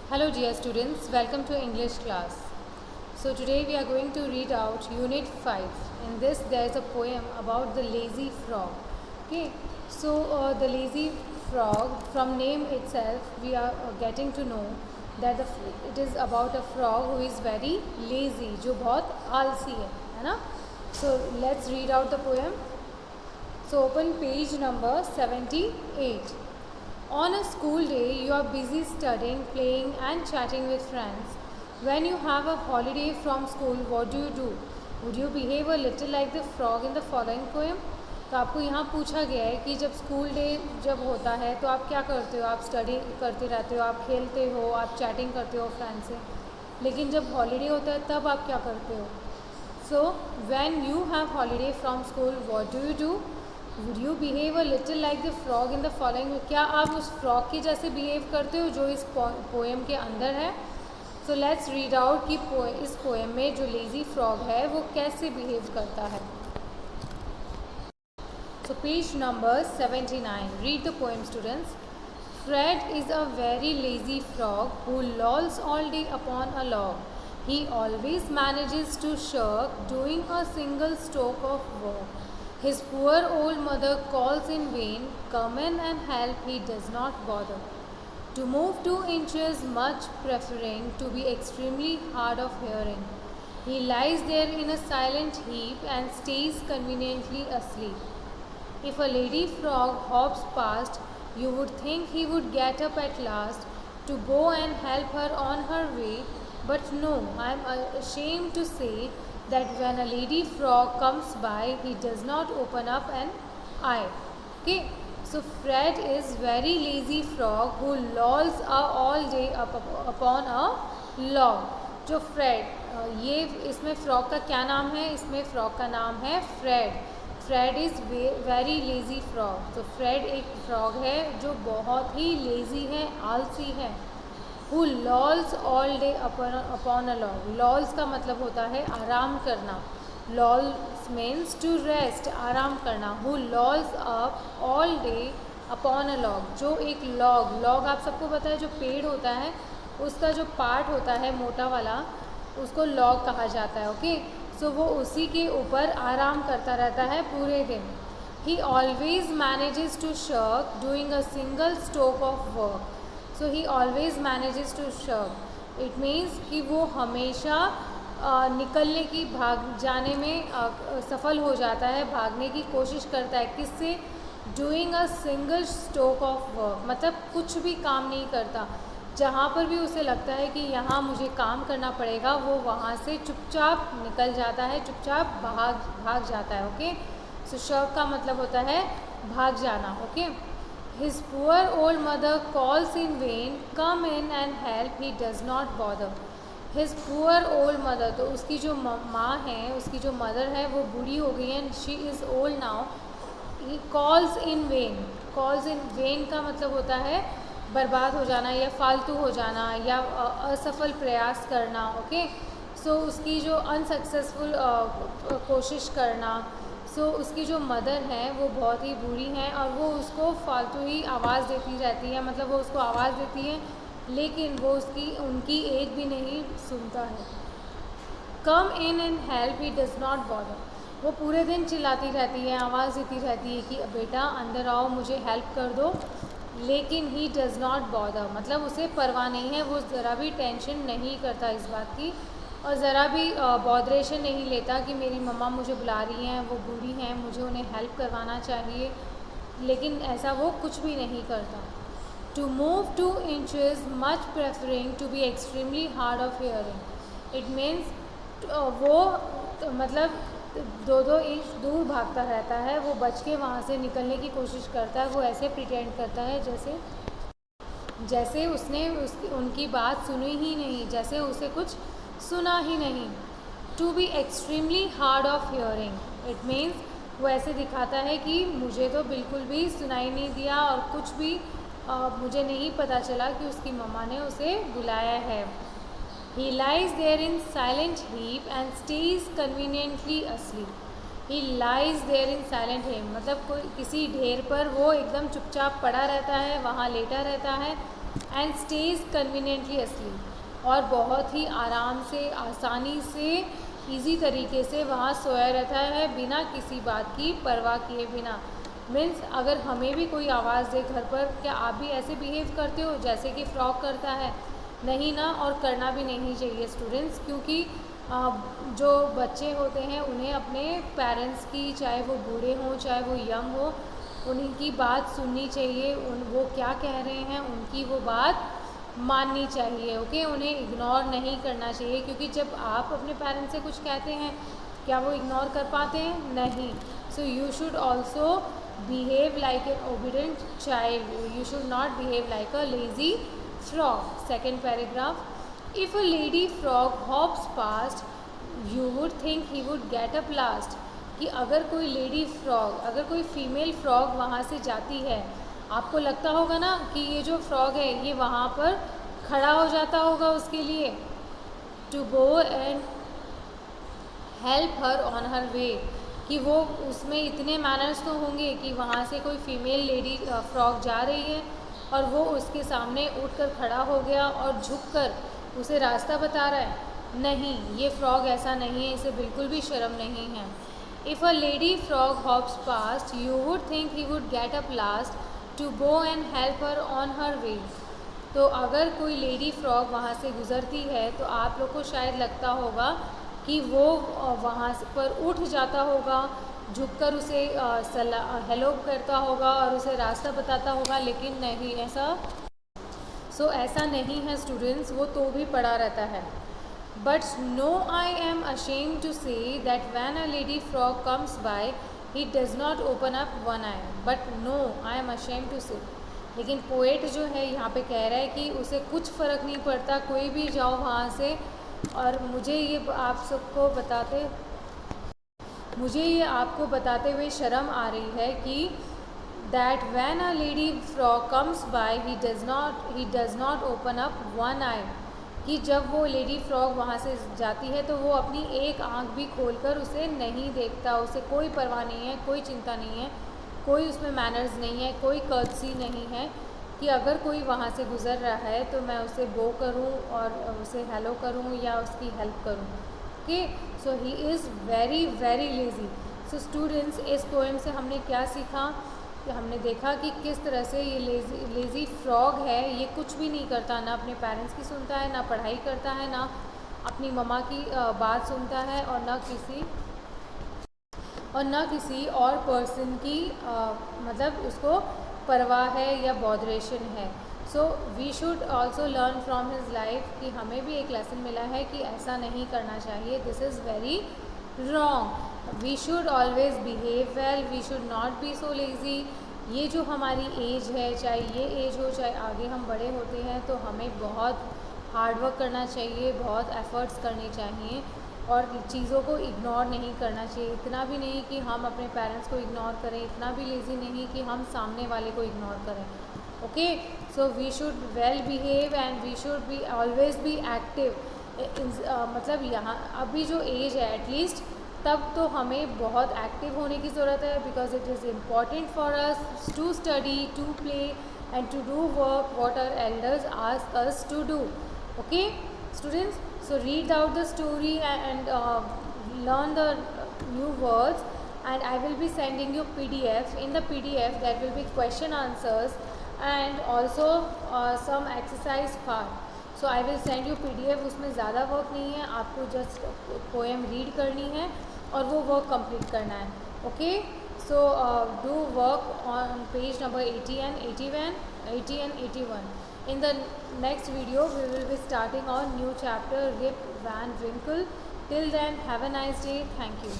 Hello dear students, welcome to English class. So today we are going to read out Unit 5. In this there is a poem about the lazy frog. Okay, so the lazy frog, from name itself we are getting to know that it is about a frog who is very lazy, जो बहुत आलसी है ना? So let's read out the poem. So open page number 78. On a school day, you are busy studying, playing and chatting with friends. When you have a holiday from school, what do? Would you behave a little like the frog in the following poem? तो आपको यहाँ पूछा गया है कि जब school day जब होता है तो आप क्या करते हो? आप स्टडी करते रहते हो, आप खेलते हो, आप चैटिंग करते हो फ्रेंड से, लेकिन जब हॉलीडे होता है तब आप क्या करते हो? So when you have holiday from school, what do? Would you behave a little like the frog in the following? क्या आप उस फ्रॉग के जैसे बिहेव करते हो जो इस पोएम के अंदर है? सो लेट्स रीड आउट कि इस पोएम में जो लेजी फ्रॉग है वो कैसे बिहेव करता है. So page number 79. Read the poem students. Fred is a very lazy frog who lolls all day upon a log. He always manages to shirk doing a single stroke of work. His poor old mother calls in vain, come in and help, he does not bother. To move 2 inches, much preferring to be extremely hard of hearing. He lies there in a silent heap and stays conveniently asleep. If a lady frog hops past, you would think he would get up at last to go and help her on her way, but no, I am ashamed to say that when a lady frog comes by, he does not open up an eye. Okay, so Fred is very lazy frog who lolls all day upon a log. जो Fred, ये इसमें frog का क्या नाम है? इसमें frog का नाम है Fred. Fred is very lazy frog. तो फ्रेड एक फ्रॉग है जो बहुत ही लेज़ी है, आलसी है. Who lolls all day upon a log. Lolls का मतलब होता है आराम करना. लॉल्स मीन्स टू रेस्ट, आराम करना. Who lols up all day upon a log. जो एक लॉग आप सबको पता है, जो पेड़ होता है उसका जो पार्ट होता है मोटा वाला, उसको लॉग कहा जाता है. ओके, सो वो उसी के ऊपर आराम करता रहता है पूरे दिन. He always manages to shirk doing a single stroke of work. So he always manages to shirk. It means कि वो हमेशा निकलने की, भाग जाने में सफल हो जाता है, भागने की कोशिश करता है. किससे? Doing a single stroke of work, मतलब कुछ भी काम नहीं करता. जहाँ पर भी उसे लगता है कि यहाँ मुझे काम करना पड़ेगा, वो वहाँ से चुपचाप निकल जाता है, चुपचाप भाग जाता है. ओके, सो शर्क का मतलब होता है भाग जाना. Okay, his poor old mother calls in when, come in and help, he does not bother. His poor old mother, तो उसकी जो माँ है, उसकी जो मदर है वो बूढ़ी हो गई है, she is old now. He calls in when. Calls in when का मतलब होता है बर्बाद हो जाना या फालतू हो जाना या असफल प्रयास करना. ओके, सो उसकी जो अनसक्सेसफुल कोशिश करना. सो उसकी जो मदर है वो बहुत ही बुरी हैं और वो उसको फालतू ही आवाज़ देती रहती है, मतलब वो उसको आवाज़ देती है लेकिन वो उनकी एक भी नहीं सुनता है. Come in and help, he does not bother. वो पूरे दिन चिल्लाती रहती है, आवाज़ देती रहती है कि बेटा अंदर आओ, मुझे हेल्प कर दो, लेकिन ही डज़ नॉट बॉदर, मतलब उसे परवाह नहीं है, वो ज़रा भी टेंशन नहीं करता इस बात की और ज़रा भी बॉदरेशन नहीं लेता कि मेरी मम्मा मुझे बुला रही हैं, वो बूढ़ी हैं, मुझे उन्हें हेल्प करवाना चाहिए, लेकिन ऐसा वो कुछ भी नहीं करता. To move 2 inches, much preferring to be extremely hard of hearing. It means वो मतलब 2-2 इंच दूर भागता रहता है, वो बच के वहाँ से निकलने की कोशिश करता है. वो ऐसे प्रिटेंड करता है जैसे उसने उनकी बात सुनी ही नहीं, जैसे उसे कुछ सुना ही नहीं. To be extremely hard of hearing, it means वो ऐसे दिखाता है कि मुझे तो बिल्कुल भी सुनाई नहीं दिया और कुछ भी मुझे नहीं पता चला कि उसकी मम्मा ने उसे बुलाया है. He lies there in silent heap and stays conveniently asleep. He lies there in silent heap, मतलब कोई किसी ढेर पर वो एकदम चुपचाप पड़ा रहता है, वहाँ लेटा रहता है एंड स्टेज कन्वीनियंटली asleep, और बहुत ही आराम से, आसानी से, इजी तरीके से वहाँ सोया रहता है बिना किसी बात की परवाह किए बिना। मीन्स अगर हमें भी कोई आवाज़ दे घर पर, क्या आप भी ऐसे बिहेव करते हो जैसे कि फ्रॉग करता है? नहीं ना, और करना भी नहीं चाहिए स्टूडेंट्स, क्योंकि जो बच्चे होते हैं उन्हें अपने पेरेंट्स की, चाहे वो बूढ़े हों चाहे वो यंग हो, उन्हीं की बात सुननी चाहिए। वो क्या कह रहे हैं उनकी वो बात माननी चाहिए। ओके, उन्हें इग्नोर नहीं करना चाहिए, क्योंकि जब आप अपने पेरेंट्स से कुछ कहते हैं, क्या वो इग्नोर कर पाते हैं? नहीं। So you should also behave like an obedient child. You should not behave like a lazy frog. Second paragraph. If a lady frog hops past, you would think he would get up last. कि अगर कोई lady frog, अगर कोई female frog वहाँ से जाती है, आपको लगता होगा ना कि ये जो फ्रॉग है ये वहाँ पर खड़ा हो जाता होगा उसके लिए, to go and help her on her way, कि वो उसमें इतने मैनर्स तो होंगे कि वहाँ से कोई फीमेल लेडी फ्रॉग जा रही है और वो उसके सामने उठकर खड़ा हो गया और झुककर उसे रास्ता बता रहा है। नहीं, ये फ्रॉग ऐसा नहीं है, इसे बिल्कुल भी शर्म नहीं है। If a lady frog hops past, you would think he would get up last to go and help her on her way. तो अगर कोई लेडी फ्रॉग वहाँ से गुज़रती है तो आप लोग को शायद लगता होगा कि वो वहाँ पर उठ जाता होगा, झुककर उसे हेलो करता होगा और उसे रास्ता बताता होगा, लेकिन नहीं ऐसा ऐसा नहीं है स्टूडेंट्स, वो तो भी पड़ा रहता है। But no, I am ashamed to say that when a lady frog comes by he does not open up one eye. But no, I am ashamed to say, लेकिन पोएट जो है यहाँ पे कह रहा है कि उसे कुछ फ़र्क नहीं पड़ता, कोई भी जाओ वहाँ से। और मुझे ये आपको बताते हुए शर्म आ रही है कि that when a lady frog comes by he does not open up one eye, कि जब वो लेडी फ्रॉग वहाँ से जाती है तो वो अपनी एक आंख भी खोलकर उसे नहीं देखता, उसे कोई परवाह नहीं है, कोई चिंता नहीं है, कोई उसमें मैनर्स नहीं है, कोई कर्टसी नहीं है कि अगर कोई वहाँ से गुज़र रहा है तो मैं उसे गो करूँ और उसे हेलो करूँ या उसकी हेल्प करूँ। Okay, so he is very very lazy. So students, इस पोएम से हमने क्या सीखा? कि हमने देखा कि किस तरह से ये लेज़ी फ्रॉग है, ये कुछ भी नहीं करता, ना अपने पेरेंट्स की सुनता है, ना पढ़ाई करता है, ना अपनी मम्मा की बात सुनता है, और ना किसी और पर्सन की मतलब उसको परवाह है या बॉदरेशन है। So we should also learn from his life, कि हमें भी एक लेसन मिला है कि ऐसा नहीं करना चाहिए, this is very wrong. We should always behave well, we should not be so lazy. ये जो हमारी एज है, चाहे ये एज हो चाहे आगे हम बड़े होते हैं, तो हमें बहुत हार्डवर्क करना चाहिए, बहुत एफ़र्ट्स करने चाहिए और चीज़ों को इग्नोर नहीं करना चाहिए। इतना भी नहीं कि हम अपने पेरेंट्स को इग्नोर करें, इतना भी लेज़ी नहीं कि हम सामने वाले को इग्नोर करें। Okay, so we should well behave and we should be always be active. मतलब यहाँ अभी जो एज है एटलीस्ट, तब तो हमें बहुत एक्टिव होने की ज़रूरत है, because it is important for us to study, to play and to do work what our elders ask us to do. Okay students, so read out the story and learn the new words, and I will be sending you PDF. In the PDF there will be question answers and also some exercise part. So I will send you PDF, उसमें ज़्यादा work नहीं है, आपको just poem read करनी है और वो work complete करना है। Okay, so do work on page number 80 and 81. In the next video, we will be starting our new chapter, Rip Van Winkle. Till then, have a nice day. Thank you.